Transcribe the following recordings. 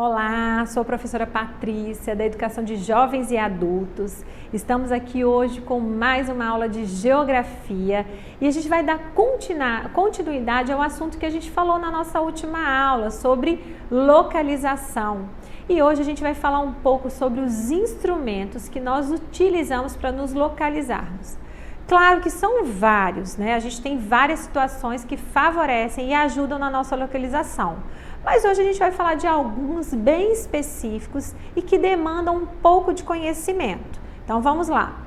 Olá, sou a professora Patrícia, da Educação de Jovens e Adultos. Estamos aqui hoje com mais uma aula de Geografia e a gente vai dar continuidade ao assunto que a gente falou na nossa última aula, sobre localização. E hoje a gente vai falar um pouco sobre os instrumentos que nós utilizamos para nos localizarmos. Claro que são vários, né? A gente tem várias situações que favorecem e ajudam na nossa localização. Mas hoje a gente vai falar de alguns bem específicos e que demandam um pouco de conhecimento. Então vamos lá.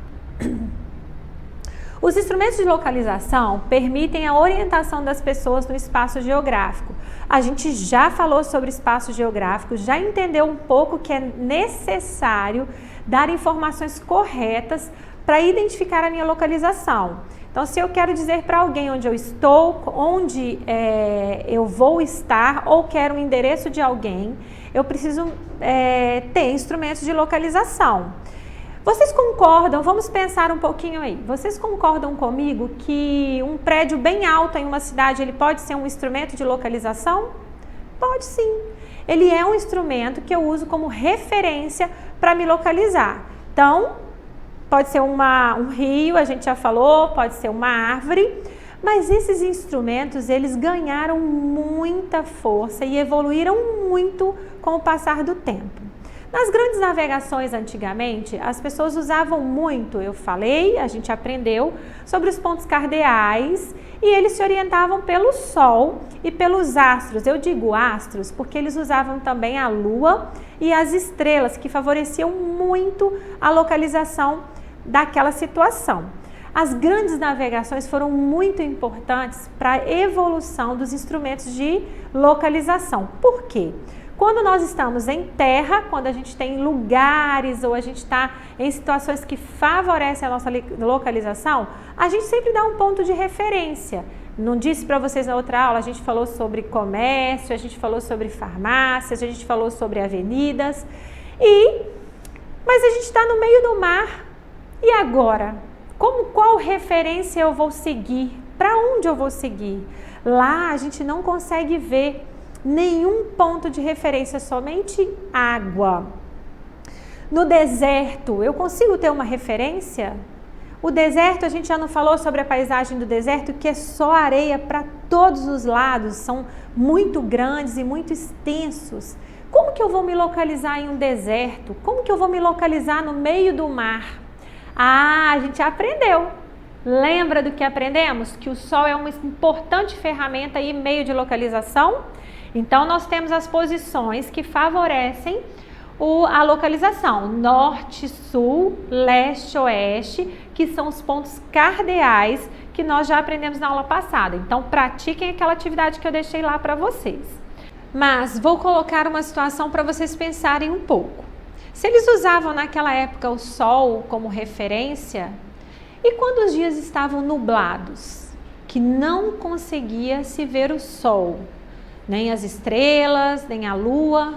Os instrumentos de localização permitem a orientação das pessoas no espaço geográfico. A gente já falou sobre espaço geográfico, já entendeu um pouco que é necessário dar informações corretas para identificar a minha localização. Então, se eu quero dizer para alguém onde eu estou, onde eu vou estar ou quero o endereço de alguém, eu preciso ter instrumentos de localização. Vocês concordam? Vamos pensar um pouquinho aí. Vocês concordam comigo que um prédio bem alto em uma cidade, ele pode ser um instrumento de localização? Pode sim. Ele é um instrumento que eu uso como referência para me localizar. Então, pode ser um rio, a gente já falou, pode ser uma árvore, mas esses instrumentos, eles ganharam muita força e evoluíram muito com o passar do tempo. Nas grandes navegações antigamente, as pessoas usavam muito, eu falei, a gente aprendeu, sobre os pontos cardeais e eles se orientavam pelo Sol e pelos astros. Eu digo astros porque eles usavam também a Lua e as estrelas, que favoreciam muito a localização daquela situação. As grandes navegações foram muito importantes para a evolução dos instrumentos de localização. Por quê? Quando nós estamos em terra, quando a gente tem lugares ou a gente está em situações que favorecem a nossa localização, a gente sempre dá um ponto de referência. Não disse para vocês na outra aula, a gente falou sobre comércio, a gente falou sobre farmácias, a gente falou sobre avenidas, mas a gente está no meio do mar. E agora? Qual referência eu vou seguir? Para onde eu vou seguir? Lá a gente não consegue ver nenhum ponto de referência, somente água. No deserto, eu consigo ter uma referência? O deserto, a gente já não falou sobre a paisagem do deserto, que é só areia para todos os lados, são muito grandes e muito extensos. Como que eu vou me localizar em um deserto? Como que eu vou me localizar no meio do mar? A gente aprendeu. Lembra do que aprendemos? Que o Sol é uma importante ferramenta e meio de localização. Então, nós temos as posições que favorecem a localização. Norte, Sul, Leste, Oeste, que são os pontos cardeais que nós já aprendemos na aula passada. Então, pratiquem aquela atividade que eu deixei lá para vocês. Mas, vou colocar uma situação para vocês pensarem um pouco. Se eles usavam naquela época o Sol como referência, e quando os dias estavam nublados, que não conseguia se ver o Sol, nem as estrelas, nem a Lua,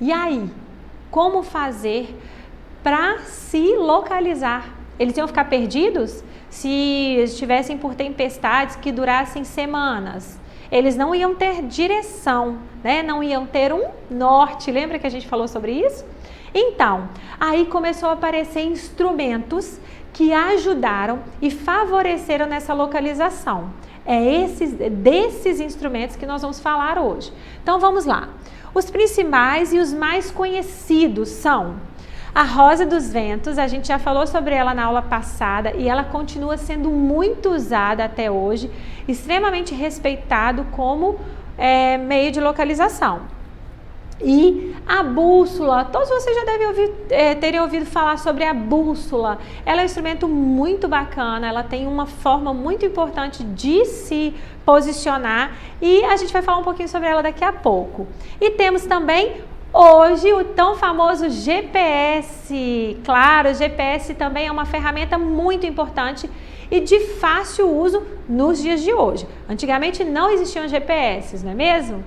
e aí? Como fazer para se localizar? Eles iam ficar perdidos? Se estivessem por tempestades que durassem semanas, eles não iam ter direção, né? Não iam ter um norte. Lembra que a gente falou sobre isso? Então, aí começou a aparecer instrumentos que ajudaram e favoreceram nessa localização. É desses instrumentos que nós vamos falar hoje. Então, vamos lá. Os principais e os mais conhecidos são a rosa dos ventos. A gente já falou sobre ela na aula passada e ela continua sendo muito usada até hoje, extremamente respeitado como meio de localização. E a bússola, todos vocês já devem terem ouvido falar sobre a bússola. Ela é um instrumento muito bacana, ela tem uma forma muito importante de se posicionar e a gente vai falar um pouquinho sobre ela daqui a pouco. E temos também hoje o tão famoso GPS. Claro, o GPS também é uma ferramenta muito importante e de fácil uso nos dias de hoje. Antigamente não existiam GPS, não é mesmo?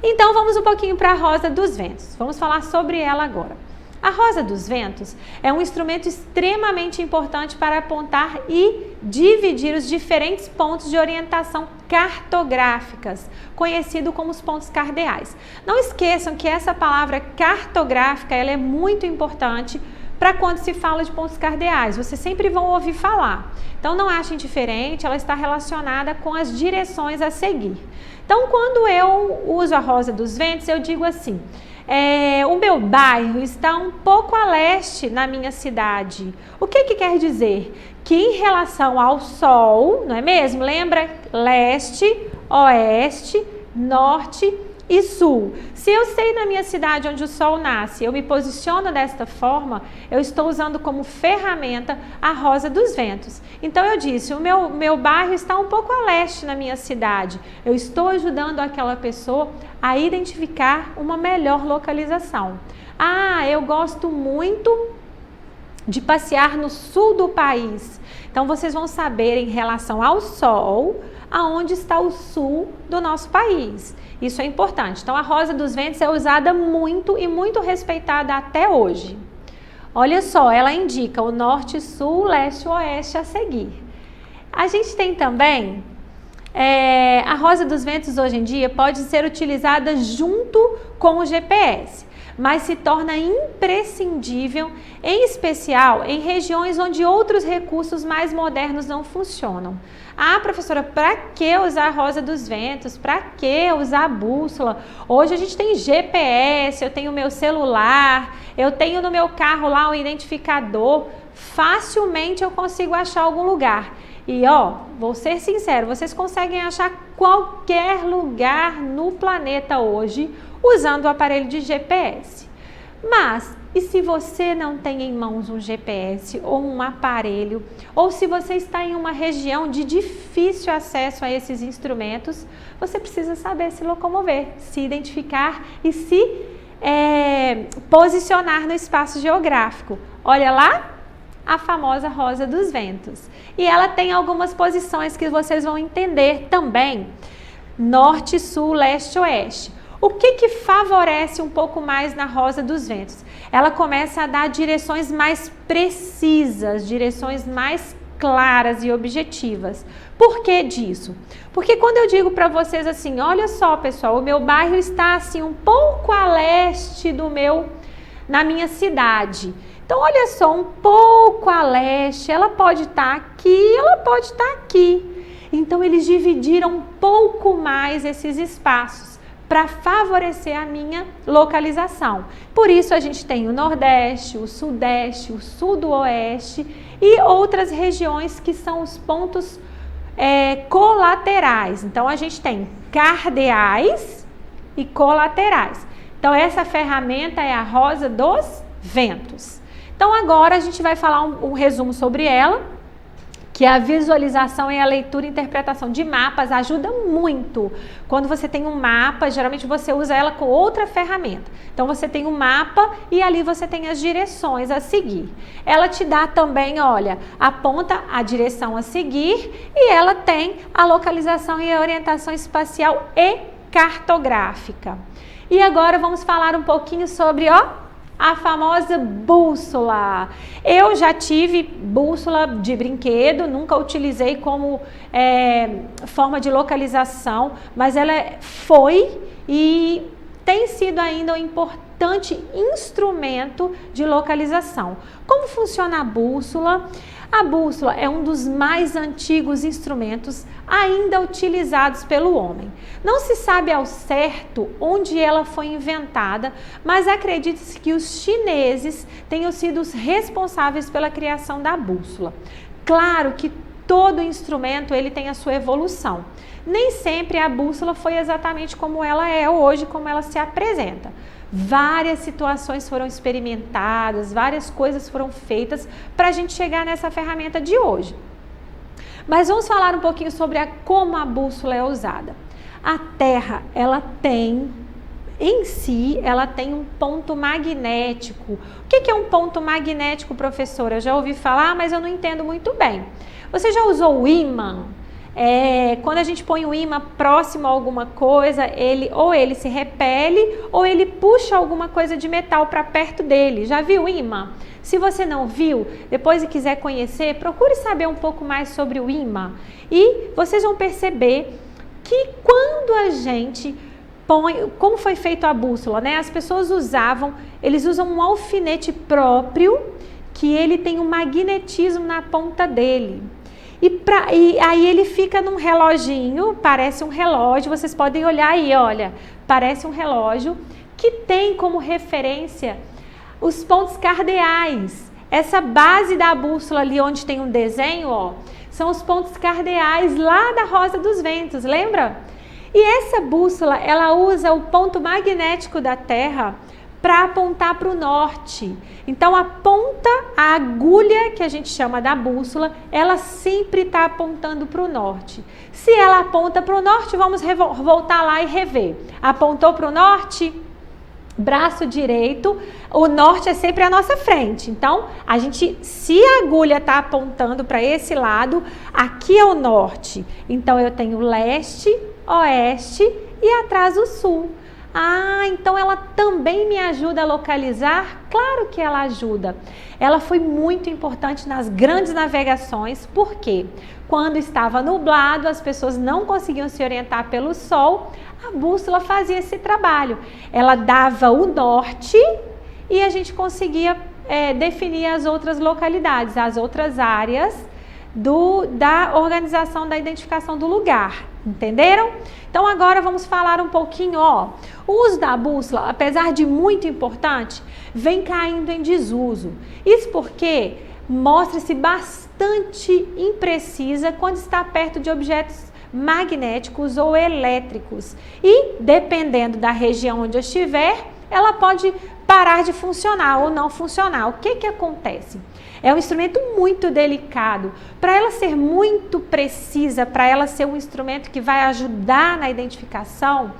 Então, vamos um pouquinho para a rosa dos ventos. Vamos falar sobre ela agora. A rosa dos ventos é um instrumento extremamente importante para apontar e dividir os diferentes pontos de orientação cartográficas, conhecido como os pontos cardeais. Não esqueçam que essa palavra cartográfica, ela é muito importante para quando se fala de pontos cardeais, vocês sempre vão ouvir falar. Então não achem diferente, ela está relacionada com as direções a seguir. Então quando eu uso a Rosa dos Ventos, eu digo assim, o meu bairro está um pouco a leste na minha cidade. O que quer dizer? Que em relação ao sol, não é mesmo? Lembra? Leste, oeste, norte e sul. Se eu sei na minha cidade onde o sol nasce, eu me posiciono desta forma, eu estou usando como ferramenta a Rosa dos Ventos. Então eu disse, o meu bairro está um pouco a leste na minha cidade. Eu estou ajudando aquela pessoa a identificar uma melhor localização. Ah, eu gosto muito de passear no sul do país. Então vocês vão saber em relação ao sol, aonde está o sul do nosso país. Isso é importante. Então a Rosa dos Ventos é usada muito e muito respeitada até hoje. Olha só, ela indica o norte, sul, leste e oeste a seguir. A gente tem também a Rosa dos Ventos hoje em dia pode ser utilizada junto com o GPS, mas se torna imprescindível, em especial em regiões onde outros recursos mais modernos não funcionam. Ah, professora, para que usar a Rosa dos Ventos? Para que usar a bússola? Hoje a gente tem GPS, eu tenho meu celular, eu tenho no meu carro lá um identificador, facilmente eu consigo achar algum lugar. E ó, vou ser sincero, vocês conseguem achar qualquer lugar no planeta hoje usando o aparelho de GPS. Mas, e se você não tem em mãos um GPS ou um aparelho, ou se você está em uma região de difícil acesso a esses instrumentos, você precisa saber se locomover, se identificar e se posicionar no espaço geográfico. Olha lá, a famosa Rosa dos Ventos. E ela tem algumas posições que vocês vão entender também. Norte, sul, leste, oeste. O que favorece um pouco mais na Rosa dos Ventos? Ela começa a dar direções mais precisas, direções mais claras e objetivas. Por que disso? Porque quando eu digo para vocês assim, olha só pessoal, o meu bairro está assim um pouco a leste na minha cidade. Então olha só, um pouco a leste, ela pode estar aqui, ela pode estar aqui. Então eles dividiram um pouco mais esses espaços para favorecer a minha localização. Por isso a gente tem o Nordeste, o Sudeste, o Sudoeste e outras regiões que são os pontos colaterais. Então a gente tem cardeais e colaterais. Então essa ferramenta é a Rosa dos Ventos. Então agora a gente vai falar um resumo sobre ela, que a visualização e a leitura e interpretação de mapas ajuda muito. Quando você tem um mapa, geralmente você usa ela com outra ferramenta. Então você tem um mapa e ali você tem as direções a seguir. Ela te dá também, olha, aponta a direção a seguir e ela tem a localização e a orientação espacial e cartográfica. E agora vamos falar um pouquinho sobre, a famosa bússola. Eu já tive bússola de brinquedo, nunca utilizei como forma de localização, mas ela foi e tem sido ainda um importante instrumento de localização. Como funciona a bússola? A bússola é um dos mais antigos instrumentos ainda utilizados pelo homem. Não se sabe ao certo onde ela foi inventada, mas acredita-se que os chineses tenham sido os responsáveis pela criação da bússola. Claro que todo instrumento ele tem a sua evolução. Nem sempre a bússola foi exatamente como ela é hoje, como ela se apresenta. Várias situações foram experimentadas, várias coisas foram feitas para a gente chegar nessa ferramenta de hoje. Mas vamos falar um pouquinho sobre como a bússola é usada. A Terra, ela tem um ponto magnético. O que é um ponto magnético, professora? Eu já ouvi falar, mas eu não entendo muito bem. Você já usou o ímã? Quando a gente põe o ímã próximo a alguma coisa, ele se repele ou ele puxa alguma coisa de metal para perto dele. Já viu o ímã? Se você não viu, depois e quiser conhecer, procure saber um pouco mais sobre o ímã. E vocês vão perceber que quando a gente põe, como foi feito a bússola, né? As pessoas eles usam um alfinete próprio, que ele tem um magnetismo na ponta dele. E aí ele fica num reloginho, parece um relógio, vocês podem olhar aí, olha, parece um relógio que tem como referência os pontos cardeais. Essa base da bússola ali onde tem um desenho, ó, são os pontos cardeais lá da Rosa dos Ventos, lembra? E essa bússola, ela usa o ponto magnético da Terra para apontar para o norte. Então a agulha que a gente chama da bússola, ela sempre está apontando para o norte. Se ela aponta para o norte, vamos voltar lá e rever. Apontou para o norte, braço direito, o norte é sempre a nossa frente. Então, se a agulha está apontando para esse lado, aqui é o norte. Então, eu tenho leste, oeste e atrás o sul. Então ela também me ajuda a localizar? Claro que ela ajuda. Ela foi muito importante nas grandes navegações, porque quando estava nublado, as pessoas não conseguiam se orientar pelo sol, a bússola fazia esse trabalho. Ela dava o norte e a gente conseguia definir as outras localidades, as outras áreas da organização da identificação do lugar. Entenderam? Então agora vamos falar um pouquinho, o uso da bússola, apesar de muito importante, vem caindo em desuso. Isso porque mostra-se bastante imprecisa quando está perto de objetos magnéticos ou elétricos. E dependendo da região onde eu estiver, ela pode parar de funcionar ou não funcionar. O que acontece? É um instrumento muito delicado. Para ela ser muito precisa, para ela ser um instrumento que vai ajudar na identificação,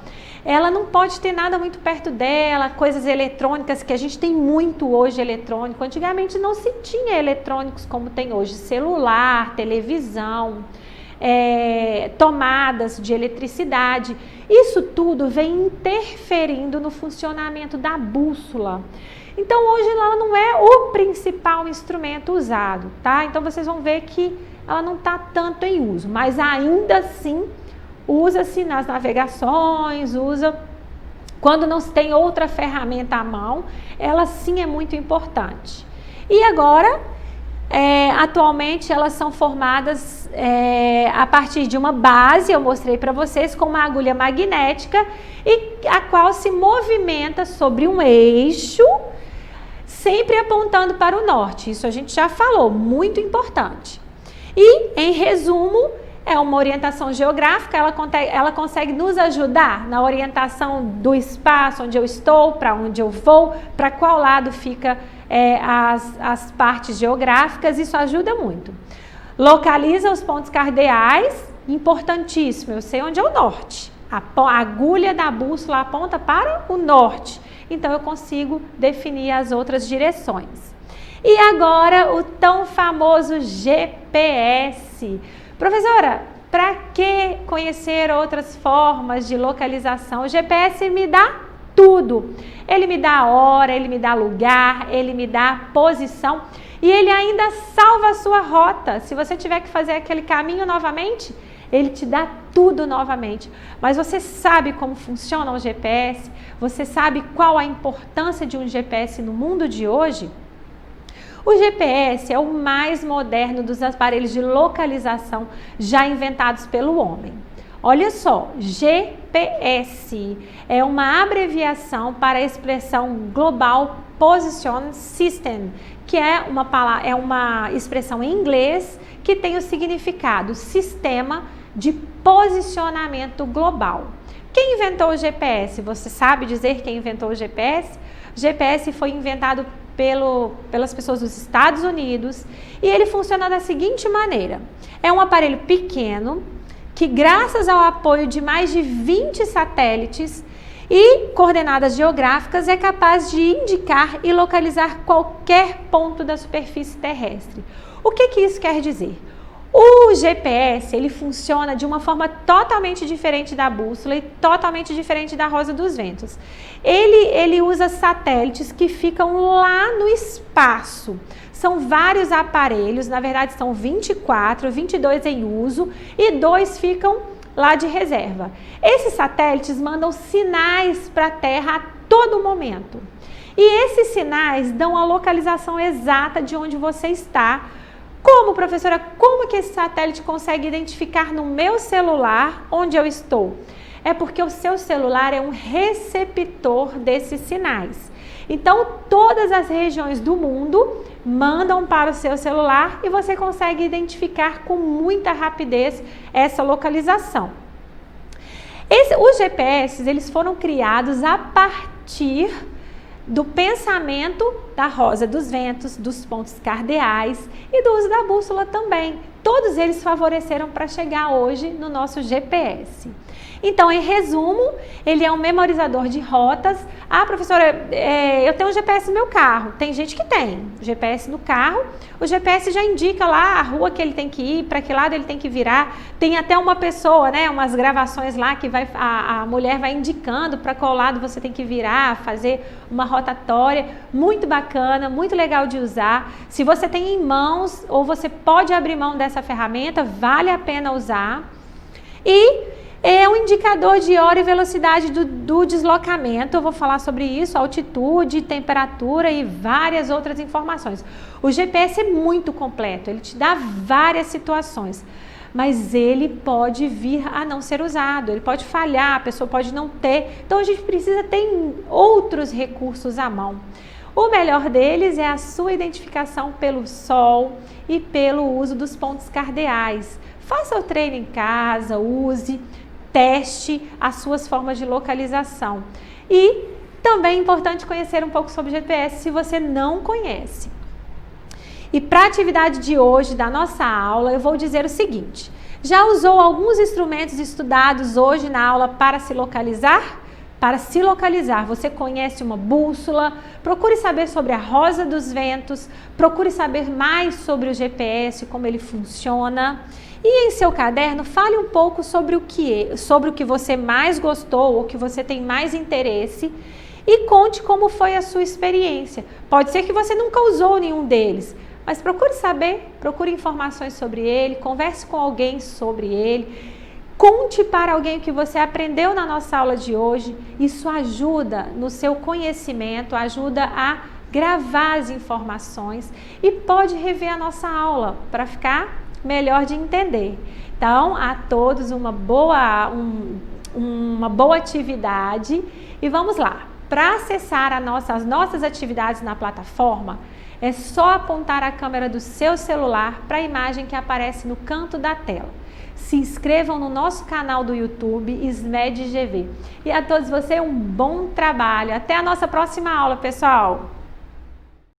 ela não pode ter nada muito perto dela, coisas eletrônicas, que a gente tem muito hoje eletrônico. Antigamente não se tinha eletrônicos como tem hoje, celular, televisão, tomadas de eletricidade. Isso tudo vem interferindo no funcionamento da bússola. Então hoje ela não é o principal instrumento usado, tá? Então vocês vão ver que ela não está tanto em uso, mas ainda assim usa-se nas navegações, quando não se tem outra ferramenta à mão, ela sim é muito importante. E agora, atualmente elas são formadas a partir de uma base, eu mostrei para vocês, com uma agulha magnética, e a qual se movimenta sobre um eixo, sempre apontando para o norte. Isso a gente já falou, muito importante. E, em resumo, é uma orientação geográfica, ela consegue nos ajudar na orientação do espaço onde eu estou, para onde eu vou, para qual lado fica as partes geográficas. Isso ajuda muito. Localiza os pontos cardeais, importantíssimo, eu sei onde é o norte. A agulha da bússola aponta para o norte. Então eu consigo definir as outras direções. E agora o tão famoso GPS. Professora, para que conhecer outras formas de localização? O GPS me dá tudo. Ele me dá a hora, ele me dá lugar, ele me dá posição e ele ainda salva a sua rota. Se você tiver que fazer aquele caminho novamente, ele te dá tudo novamente. Mas você sabe como funciona o GPS? Você sabe qual a importância de um GPS no mundo de hoje? O GPS é o mais moderno dos aparelhos de localização já inventados pelo homem. Olha só, GPS é uma abreviação para a expressão Global Position System, que é uma expressão em inglês que tem o significado Sistema de Posicionamento Global. Quem inventou o GPS? Você sabe dizer quem inventou o GPS? O GPS foi inventado pelas pessoas dos Estados Unidos e ele funciona da seguinte maneira: é um aparelho pequeno que, graças ao apoio de mais de 20 satélites e coordenadas geográficas, é capaz de indicar e localizar qualquer ponto da superfície terrestre. O que isso quer dizer? O GPS, ele funciona de uma forma totalmente diferente da bússola e totalmente diferente da Rosa dos Ventos. Ele usa satélites que ficam lá no espaço. São vários aparelhos, na verdade são 24, 22 em uso e 2 ficam lá de reserva. Esses satélites mandam sinais para a Terra a todo momento. E esses sinais dão a localização exata de onde você está. Como, professora, como que esse satélite consegue identificar no meu celular onde eu estou? É porque o seu celular é um receptor desses sinais. Então, todas as regiões do mundo mandam para o seu celular e você consegue identificar com muita rapidez essa localização. Os GPS, eles foram criados a partir do pensamento da Rosa dos Ventos, dos pontos cardeais e do uso da bússola também. Todos eles favoreceram para chegar hoje no nosso GPS. Então, em resumo, ele é um memorizador de rotas. Ah, professora, eu tenho um GPS no meu carro. Tem gente que tem GPS no carro. O GPS já indica lá a rua que ele tem que ir, para que lado ele tem que virar. Tem até uma pessoa, né, umas gravações lá que a mulher vai indicando para qual lado você tem que virar, fazer uma rotatória. Muito bacana, muito legal de usar. Se você tem em mãos ou você pode abrir mão dessa ferramenta, vale a pena usar. E é um indicador de hora e velocidade do deslocamento. Eu vou falar sobre isso, altitude, temperatura e várias outras informações. O GPS é muito completo, ele te dá várias situações, mas ele pode vir a não ser usado, ele pode falhar, a pessoa pode não ter. Então a gente precisa ter outros recursos à mão. O melhor deles é a sua identificação pelo sol e pelo uso dos pontos cardeais. Faça o treino em casa, use, teste as suas formas de localização. E também é importante conhecer um pouco sobre GPS se você não conhece. E para a atividade de hoje da nossa aula, eu vou dizer o seguinte: já usou alguns instrumentos estudados hoje na aula para se localizar? Para se localizar, você conhece uma bússola? Procure saber sobre a Rosa dos Ventos, procure saber mais sobre o GPS, como ele funciona. E em seu caderno, fale um pouco sobre o que você mais gostou ou que você tem mais interesse e conte como foi a sua experiência. Pode ser que você nunca usou nenhum deles, mas procure saber, procure informações sobre ele, converse com alguém sobre ele, conte para alguém o que você aprendeu na nossa aula de hoje. Isso ajuda no seu conhecimento, ajuda a gravar as informações e pode rever a nossa aula para ficar melhor de entender. Então, a todos uma boa atividade e vamos lá. Para acessar as nossas atividades na plataforma, é só apontar a câmera do seu celular para a imagem que aparece no canto da tela. Se inscrevam no nosso canal do YouTube, SMED GV. E a todos vocês um bom trabalho. Até a nossa próxima aula, pessoal!